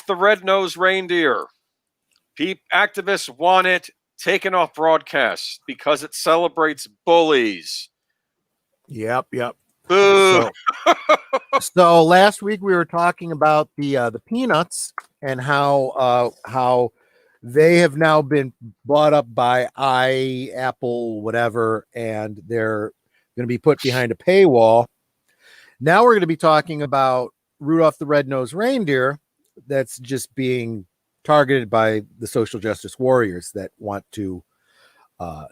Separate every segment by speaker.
Speaker 1: Rudolph the Red-Nosed Reindeer. Activists want it taken off broadcast because it celebrates bullies.
Speaker 2: Yep.
Speaker 1: Boo.
Speaker 2: So last week we were talking about the peanuts and how they have now been bought up by Apple, whatever, and they're going to be put behind a paywall. Now we're going to be talking about Rudolph the Red-Nosed Reindeer that's just being targeted by the social justice warriors that want to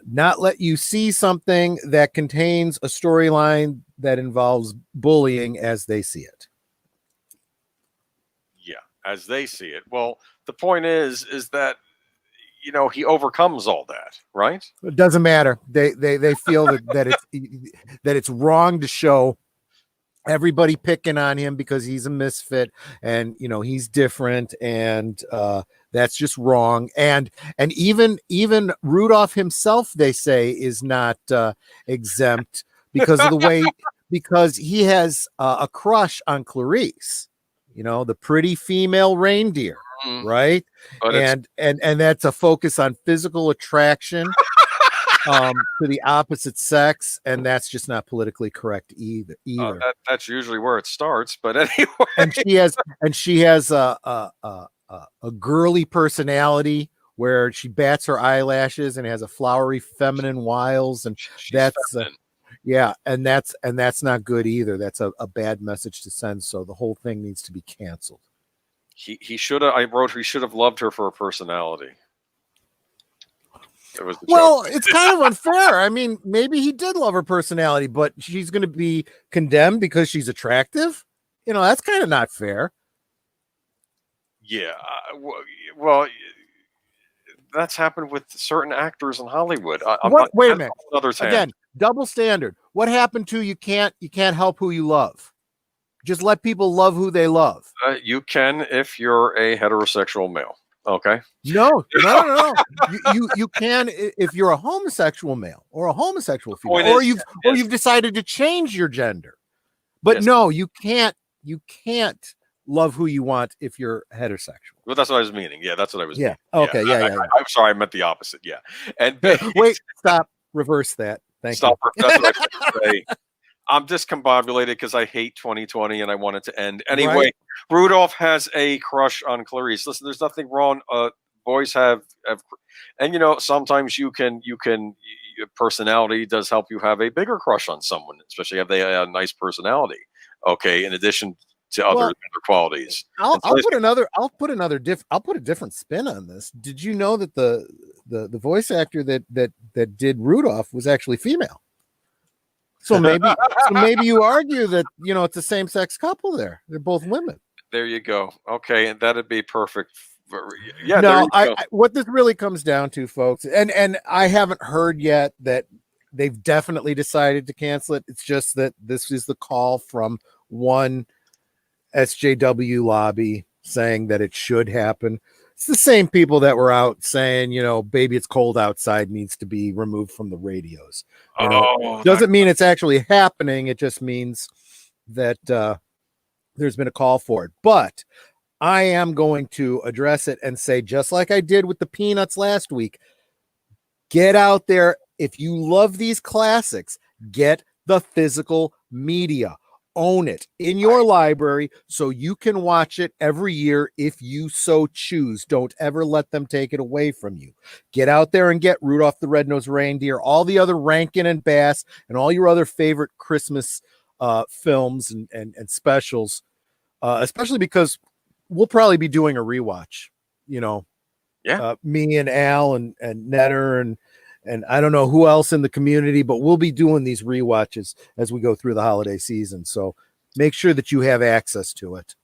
Speaker 2: not let you see something that contains a storyline that involves bullying as they see it.
Speaker 1: Yeah, as they see it. Well, the point is that he overcomes all that, right?
Speaker 2: It doesn't matter. They feel that it's wrong to show everybody picking on him because he's a misfit and he's different, and that's just wrong. And even Rudolph himself, they say, is not exempt because of the way because he has a crush on Clarice, the pretty female reindeer, right? And that's a focus on physical attraction to the opposite sex, and that's just not politically correct either.
Speaker 1: That's usually where it starts, but anyway.
Speaker 2: And she has a girly personality where she bats her eyelashes and has a flowery feminine wiles, and that's not good either. That's a bad message to send. So the whole thing needs to be canceled.
Speaker 1: He should have. I wrote he should have loved her for her personality.
Speaker 2: Well, it's kind of unfair. I mean, maybe he did love her personality, but she's going to be condemned because she's attractive. That's kind of not fair.
Speaker 1: Yeah. Well, that's happened with certain actors in Hollywood.
Speaker 2: Wait a minute. Again, double standard. What happened to you can't help who you love. Just let people love who they love.
Speaker 1: You can if you're a heterosexual male. Okay.
Speaker 2: No. You can if you're a homosexual male or a homosexual female, or you've decided to change your gender. But yes. No, you can't love who you want if you're heterosexual.
Speaker 1: Well, that's what I was meaning. Yeah, that's what I was meaning.
Speaker 2: Okay, yeah.
Speaker 1: I'm sorry, I meant the opposite. Yeah. And
Speaker 2: wait, stop, reverse that. Thank you.
Speaker 1: That's what I was going to say. I'm discombobulated because I hate 2020 and I want it to end. Anyway, right. Rudolph has a crush on Clarice. Listen, there's nothing wrong. Boys have, and sometimes you can personality does help you have a bigger crush on someone, especially if they have a nice personality. Okay, in addition to other qualities.
Speaker 2: I'll put a different spin on this. Did you know that the voice actor that did Rudolph was actually female? So maybe you argue that it's a same-sex couple there. They're both women.
Speaker 1: There you go. Okay, and that'd be perfect. Yeah.
Speaker 2: No, what this really comes down to, folks, and I haven't heard yet that they've definitely decided to cancel it. It's just that this is the call from one SJW lobby saying that it should happen. It's the same people that were out saying, "Baby, it's cold outside" needs to be removed from the radios. Doesn't mean it's actually happening. It just means that there's been a call for it. But I am going to address it and say, just like I did with the peanuts last week, get out there. If you love these classics, get the physical media. Own it in your library so you can watch it every year if you so choose. Don't ever let them take it away from you. Get out there and get Rudolph the Red-Nosed Reindeer, all the other Rankin and Bass, and all your other favorite Christmas films and specials, especially because we'll probably be doing a rewatch. Me and Al and Netter and I don't know who else in the community, but we'll be doing these rewatches as we go through the holiday season. So make sure that you have access to it.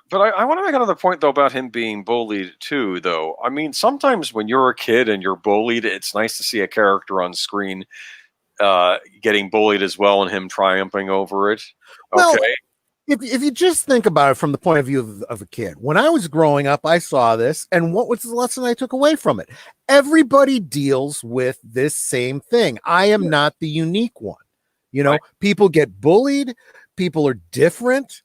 Speaker 1: But I want to make another point, though, about him being bullied, too, though. I mean, sometimes when you're a kid and you're bullied, it's nice to see a character on screen getting bullied as well and him triumphing over it. Okay.
Speaker 2: Well, if you just think about it from the point of view of a kid, when I was growing up, I saw this, and what was the lesson I took away from it? Everybody deals with this same thing. I am not the unique one. Right. People get bullied. People are different.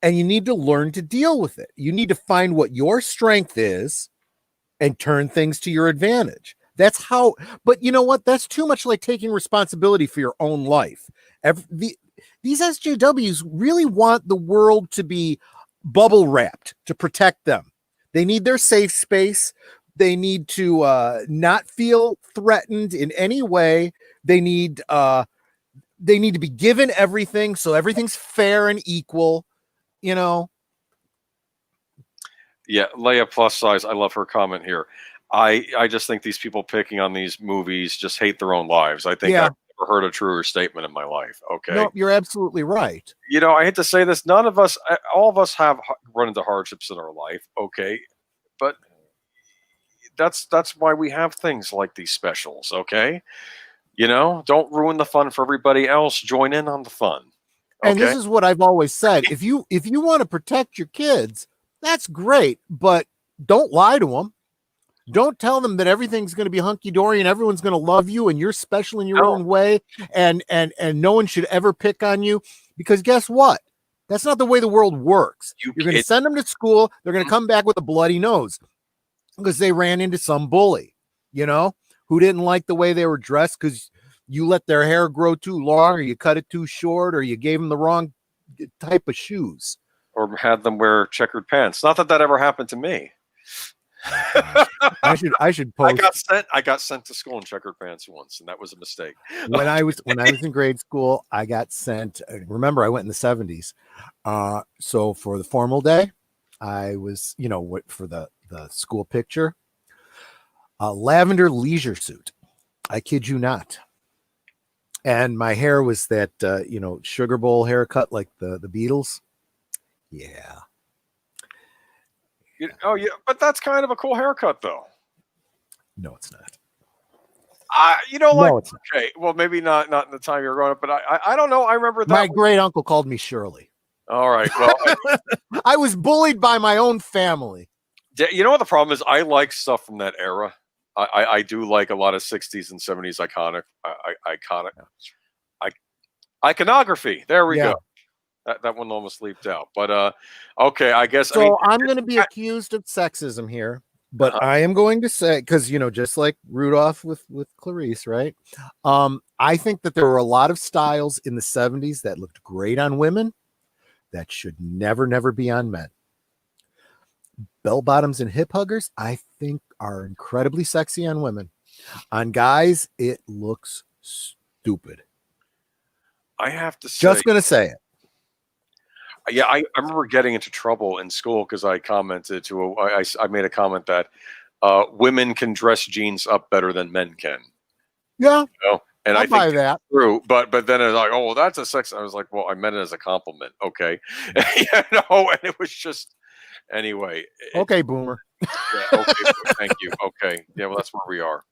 Speaker 2: and you need to learn to deal with it. You need to find what your strength is and turn things to your advantage. That's how, but you know what? That's too much like taking responsibility for your own life. These SJWs really want the world to be bubble wrapped to protect them. They need their safe space. They need to not feel threatened in any way. They need to be given everything, so everything's fair and equal. You know.
Speaker 1: Yeah, Leia plus size. I love her comment here. I just think these people picking on these movies just hate their own lives. I think I've never heard a truer statement in my life. Okay.
Speaker 2: No, you're absolutely right.
Speaker 1: You know, I hate to say this. None of us, all of us have run into hardships in our life. Okay. But that's why we have things like these specials. Okay. You know, don't ruin the fun for everybody else. Join in on the fun. Okay?
Speaker 2: And this is what I've always said. If you want to protect your kids, that's great, but don't lie to them. Don't tell them that everything's going to be hunky-dory and everyone's going to love you and you're special in your own way, and no one should ever pick on you, because guess what? That's not the way the world works. You're going to send them to school. They're going to come back with a bloody nose because they ran into some bully, you know, who didn't like the way they were dressed because you let their hair grow too long, or you cut it too short, or you gave them the wrong type of shoes.
Speaker 1: Or had them wear checkered pants. Not that that ever happened to me.
Speaker 2: I should post.
Speaker 1: I got sent to school in checkered pants once, and that was a mistake.
Speaker 2: When I was in grade school, I got sent. Remember, I went in the 70s. So for the formal day, I was, for the school picture, a lavender leisure suit. I kid you not. And my hair was that sugar bowl haircut like the Beatles. Yeah.
Speaker 1: Oh yeah, but that's kind of a cool haircut, though.
Speaker 2: No, it's not.
Speaker 1: No, it's not. Okay, well, maybe not in the time you were growing up, but I don't know. I remember that
Speaker 2: my great uncle called me Shirley.
Speaker 1: All right, well,
Speaker 2: I was bullied by my own family.
Speaker 1: You know what the problem is? I like stuff from that era. I do like a lot of 60s and 70s iconography. There we go. That one almost leaped out, but okay, I guess.
Speaker 2: So I'm going to be accused of sexism here, but I am going to say, because just like Rudolph with Clarice, right? I think that there were a lot of styles in the 70s that looked great on women that should never be on men. Bell bottoms and hip huggers, I think, are incredibly sexy on women. On guys, it looks stupid.
Speaker 1: I have to say,
Speaker 2: just going to say it.
Speaker 1: Yeah, I remember getting into trouble in school because I commented I made a comment that women can dress jeans up better than men can.
Speaker 2: Yeah,
Speaker 1: and
Speaker 2: I buy that.
Speaker 1: True, but then it's like, oh, well, that's a sex. I was like, well, I meant it as a compliment. Okay, and it was just anyway.
Speaker 2: Okay, boomer.
Speaker 1: Yeah, okay, thank you. Okay, yeah, well, that's where we are.